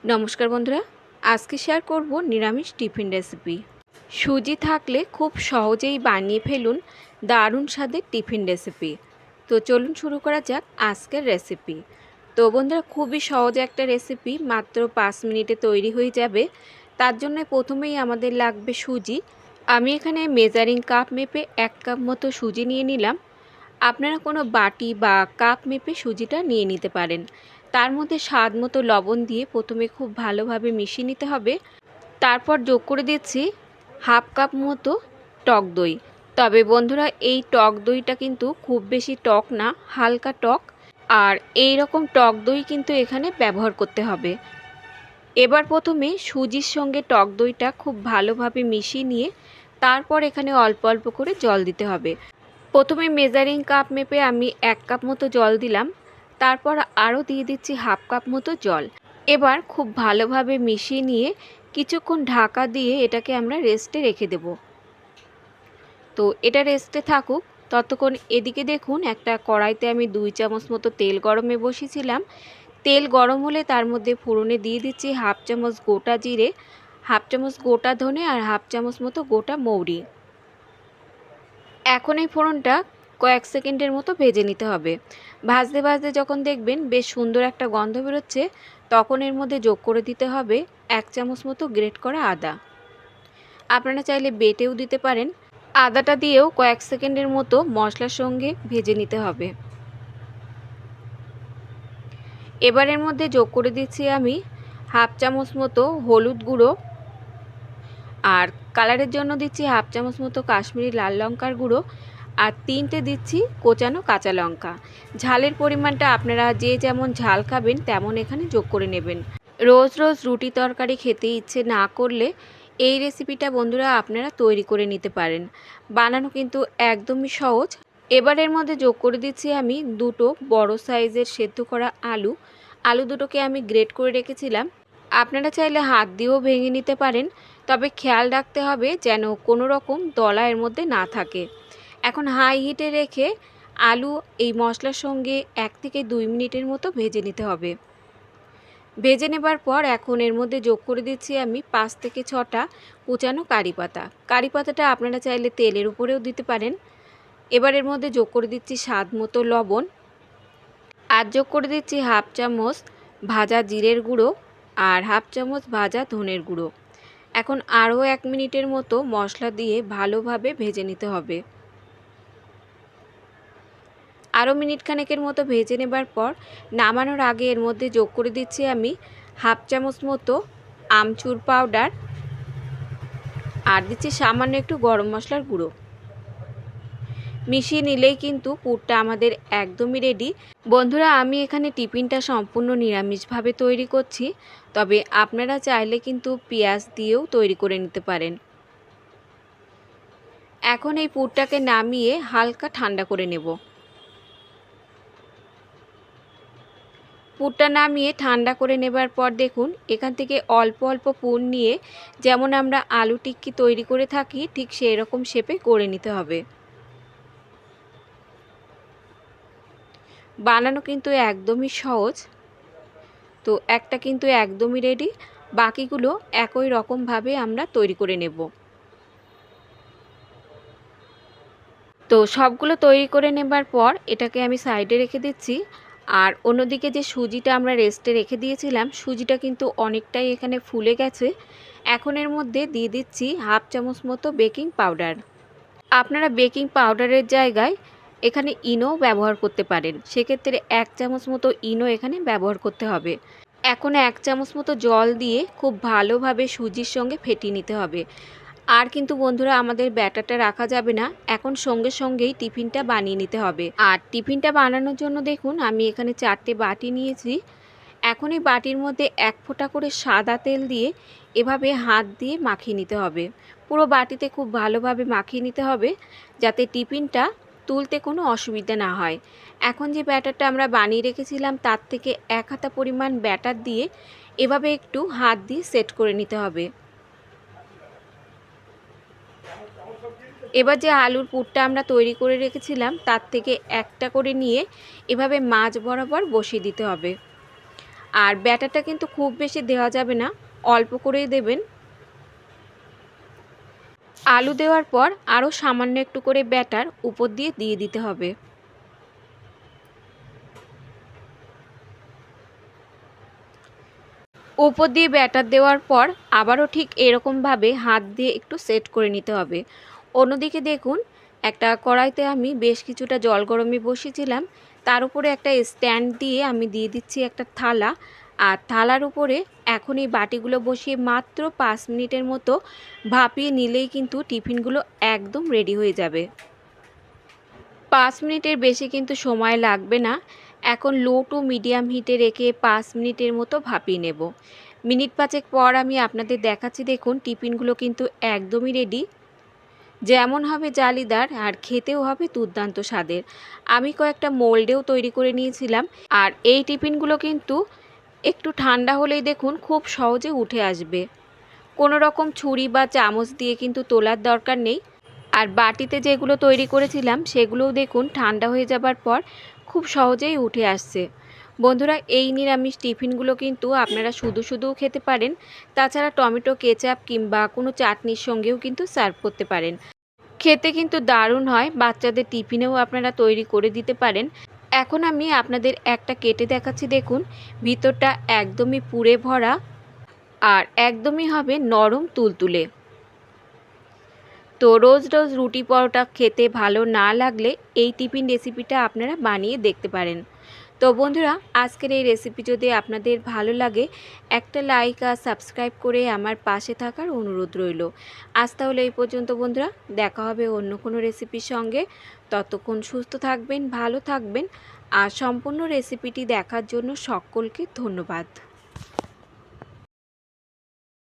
নমস্কার বন্ধুরা, আজকে শেয়ার করব নিরামিষ টিফিন রেসিপি। সুজি থাকলে খুব সহজেই বানিয়ে ফেলুন দারুণ স্বাদের টিফিন রেসিপি। তো চলুন শুরু করা যাক আজকের রেসিপি। তো বন্ধুরা, খুবই সহজ একটা রেসিপি, মাত্র 5 মিনিটে তৈরি হয়ে যাবে। তার জন্য প্রথমেই আমাদের লাগবে সুজি। আমি এখানে মেজারিং কাপ মেপে 1 কাপ মতো সুজি নিয়ে নিলাম। আপনারা কোনো বাটি বা কাপ মেপে সুজিটা নিয়ে নিতে পারেন। তার মধ্যে স্বাদ মতো লবণ দিয়ে প্রথমে খুব ভালোভাবে মিশিয়ে নিতে হবে। তারপর যোগ করে দিচ্ছি হাফ কাপ মতো টক দই। তবে বন্ধুরা, এই টক দইটা কিন্তু খুব বেশি টক না, হালকা টক। আর এই রকম টক দই কিন্তু এখানে ব্যবহার করতে হবে। এবার প্রথমে সুজির সঙ্গে টক দইটা খুব ভালোভাবে মিশিয়ে নিয়ে তারপর এখানে অল্প অল্প করে জল দিতে হবে। প্রথমে মেজারিং কাপ মেপে আমি 1 কাপ মতো জল দিলাম। তারপর আরও দিয়ে দিচ্ছি হাফ কাপ মতো জল। এবার খুব ভালোভাবে মিশিয়ে নিয়ে কিছুক্ষণ ঢাকা দিয়ে এটাকে আমরা রেস্টে রেখে দেব। তো এটা রেস্টে থাকুক ততক্ষণ এদিকে দেখুন, একটা কড়াইতে আমি 2 চামচ মতো তেল গরমে বসিয়েছিলাম। তেল গরম হলে তার মধ্যে ফোড়নে দিয়ে দিচ্ছি হাফ চামচ গোটা জিরে, হাফ চামচ গোটা ধনে আর হাফ চামচ মতো গোটা মৌরি। এখন এই ফোড়নটা কয়েক সেকেন্ডের মতো ভেজে নিতে হবে। ভাজতে ভাজতে যখন দেখবেন বেশ সুন্দর একটা গন্ধ বেরোচ্ছে, তখন এর মধ্যে যোগ করে দিতে হবে 1 চামচ মতো গ্রেট করা আদা। আপনারা চাইলে বেটেও দিতে পারেন। আদাটা দিয়েও কয়েক সেকেন্ডের মতো মশলার সঙ্গে ভেজে নিতে হবে। এবার এর মধ্যে যোগ করে দিচ্ছি আমি হাফ চামচ মতো হলুদ গুঁড়ো, আর কালারের জন্য দিচ্ছি হাফ চামচ মতো কাশ্মীরি লাল লঙ্কার গুঁড়ো, আর 3টে দিচ্ছি কোচানো কাঁচা লঙ্কা। ঝালের পরিমাণটা আপনারা যে যেমন ঝাল খাবেন তেমন এখানে যোগ করে নেবেন। রোজ রোজ রুটি তরকারি খেতে ইচ্ছে না করলে এই রেসিপিটা বন্ধুরা আপনারা তৈরি করে নিতে পারেন। বানানো কিন্তু একদমই সহজ। এবারের মধ্যে যোগ করে দিচ্ছি আমি 2টো বড় সাইজের সেদ্ধ করা আলু। আলু দুটোকে আমি গ্রেট করে রেখেছিলাম। আপনারা চাইলে হাত দিয়েও ভেঙে নিতে পারেন, তবে খেয়াল রাখতে হবে যেন কোনো রকম দলা এর মধ্যে না থাকে। এখন হাই হিটে রেখে আলু এই মশলার সঙ্গে 1 থেকে 2 মিনিটের মতো ভেজে নিতে হবে। ভেজে নেবার পর এখন এর মধ্যে যোগ করে দিচ্ছি আমি 5 থেকে 6টা কুচানো কারি পাতা। কারি পাতাটা আপনারা চাইলে তেলের উপরেও দিতে পারেন। এবার এর মধ্যে যোগ করে দিচ্ছি স্বাদ মতো লবণ, আর যোগ করে দিচ্ছি হাফ চামচ ভাজা জিরের গুঁড়ো আর হাফ চামচ ভাজা ধনের গুঁড়ো। এখন আরও 1 মিনিটের মতো মশলা দিয়ে ভালোভাবে ভেজে নিতে হবে। আরও মিনিট খানেকের মতো ভেজে নেবার পর নামানোর আগে এর মধ্যে যোগ করে দিচ্ছি আমি হাফ চামচ মতো আমচুর পাউডার, আর দিচ্ছি সামান্য একটু গরম মশলার গুঁড়ো। মিশিয়ে নিলেই কিন্তু পুরটা আমাদের একদমই রেডি। বন্ধুরা, আমি এখানে টিফিনটা সম্পূর্ণ নিরামিষভাবে তৈরি করছি, তবে আপনারা চাইলে কিন্তু পেঁয়াজ দিয়েও তৈরি করে নিতে পারেন। এখন এই পুরটাকে নামিয়ে হালকা ঠান্ডা করে নেব। পুরটা নামিয়ে ঠান্ডা করে নেবার পর দেখুন, এখান থেকে অল্প অল্প পুর নিয়ে যেমন আমরা আলু টিক্কি তৈরি করে থাকি ঠিক সেই রকম শেপে করে নিতে হবে। বানানো কিন্তু একদমই সহজ। তো একটা কিন্তু একদমই রেডি, বাকিগুলো একই রকমভাবে আমরা তৈরি করে নেব। তো সবগুলো তৈরি করে নেবার পর এটাকে আমি সাইডে রেখে দিচ্ছি। আর অন্যদিকে যে সুজিটা আমরা রেস্টে রেখে দিয়েছিলাম, সুজিটা কিন্তু অনেকটাই এখানে ফুলে গেছে। এখন এর মধ্যে দিয়ে দিচ্ছি হাফ চামচ মতো বেকিং পাউডার। আপনারা বেকিং পাউডারের জায়গায় এখানে ইনো ব্যবহার করতে পারেন, সেক্ষেত্রে 1 চামচ মতো ইনো এখানে ব্যবহার করতে হবে। এখন 1 চামচ মতো জল দিয়ে খুব ভালোভাবে সুজির সঙ্গে ফেটিয়ে নিতে হবে। আর কিন্তু বন্ধুরা, আমাদের ব্যাটারটা রাখা যাবে না, এখন সঙ্গে সঙ্গেই টিফিনটা বানিয়ে নিতে হবে। আর টিফিনটা বানানোর জন্য দেখুন, আমি এখানে 4টে বাটি নিয়েছি। এখন এই বাটির মধ্যে 1 ফোঁটা করে সাদা তেল দিয়ে এভাবে হাত দিয়ে মাখিয়ে নিতে হবে। পুরো বাটিতে খুব ভালোভাবে মাখিয়ে নিতে হবে যাতে টিফিনটা তুলতে কোনো অসুবিধা না হয়। এখন যে ব্যাটারটা আমরা বানিয়ে রেখেছিলাম তার থেকে 1 হাতা পরিমাণ ব্যাটার দিয়ে এভাবে একটু হাত দিয়ে সেট করে নিতে হবে। এবার যে আলুর পুরটা আমরা তৈরি করে রেখেছিলাম তার থেকে একটা করে নিয়ে এভাবে মাঝ বরাবর বসিয়ে দিতে হবে। আর ব্যাটারটা কিন্তু খুব বেশি দেওয়া যাবে না, অল্প করেই দেবেন। আলু দেওয়ার পর আরও সামান্য একটু করে ব্যাটার উপর দিয়ে দিতে হবে। উপর দিয়ে ব্যাটার দেওয়ার পর আবারও ঠিক এরকমভাবে হাত দিয়ে একটু সেট করে নিতে হবে। অন্যদিকে দেখুন, একটা কড়াইতে আমি বেশ কিছুটা জল গরমে বসিয়েছিলাম, তার উপরে একটা স্ট্যান্ড দিয়ে আমি দিয়ে দিচ্ছি একটা থালা। আর থালার উপরে এখন এই বাটিগুলো বসিয়ে মাত্র 5 মিনিটের মতো ভাপিয়ে নিলেই কিন্তু টিফিনগুলো একদম রেডি হয়ে যাবে। 5 মিনিটের বেশি কিন্তু সময় লাগবে না। এখন লো টু মিডিয়াম হিটে রেখে 5 মিনিটের মতো ভাপিয়ে নেব। মিনিট 5 পর আমি আপনাদের দেখাচ্ছি, দেখুন টিফিনগুলো কিন্তু একদমই রেডি। যেমন হবে জালিদার আর খেতেও হবে দুর্দান্ত স্বাদের। আমি কয়েকটা মোল্ডেও তৈরি করে নিয়েছিলাম। আর এই টিফিনগুলো কিন্তু একটু ঠান্ডা হলেই দেখুন খুব সহজে উঠে আসবে। কোনো রকম ছুরি বা চামচ দিয়ে কিন্তু তোলার দরকার নেই। আর বাটিতে যেগুলো তৈরি করেছিলাম সেগুলোও দেখুন ঠান্ডা হয়ে যাবার পর খুব সহজেই উঠে আসছে। বন্ধুরা, এই নিরামিষ টিফিনগুলো কিন্তু আপনারা শুধুও খেতে পারেন, তাছাড়া টমেটো কেচাপ কিংবা কোনো চাটনির সঙ্গেও কিন্তু সার্ভ করতে পারেন। খেতে কিন্তু দারুণ হয়, বাচ্চাদের টিফিনেও আপনারা তৈরি করে দিতে পারেন। এখন আমি আপনাদের একটা কেটে দেখাচ্ছি, দেখুন ভিতরটা একদমই পুড়ে ভরা আর একদমই হবে নরম তুলতুলে। তো রোজ রোজ রুটি পরোটা খেতে ভালো না লাগলে এই টিফিন রেসিপিটা আপনারা বানিয়ে দেখতে পারেন। তো বন্ধুরা, আজকের এই রেসিপি যদি আপনাদের ভালো লাগে একটা লাইক আর সাবস্ক্রাইব করে আমার পাশে থাকার অনুরোধ রইল। আজ তাহলে এই পর্যন্ত বন্ধুরা, দেখা হবে অন্য কোনো রেসিপির সঙ্গে। ততক্ষণ সুস্থ থাকবেন, ভালো থাকবেন। আর সম্পূর্ণ রেসিপিটি দেখার জন্য সকলকে ধন্যবাদ।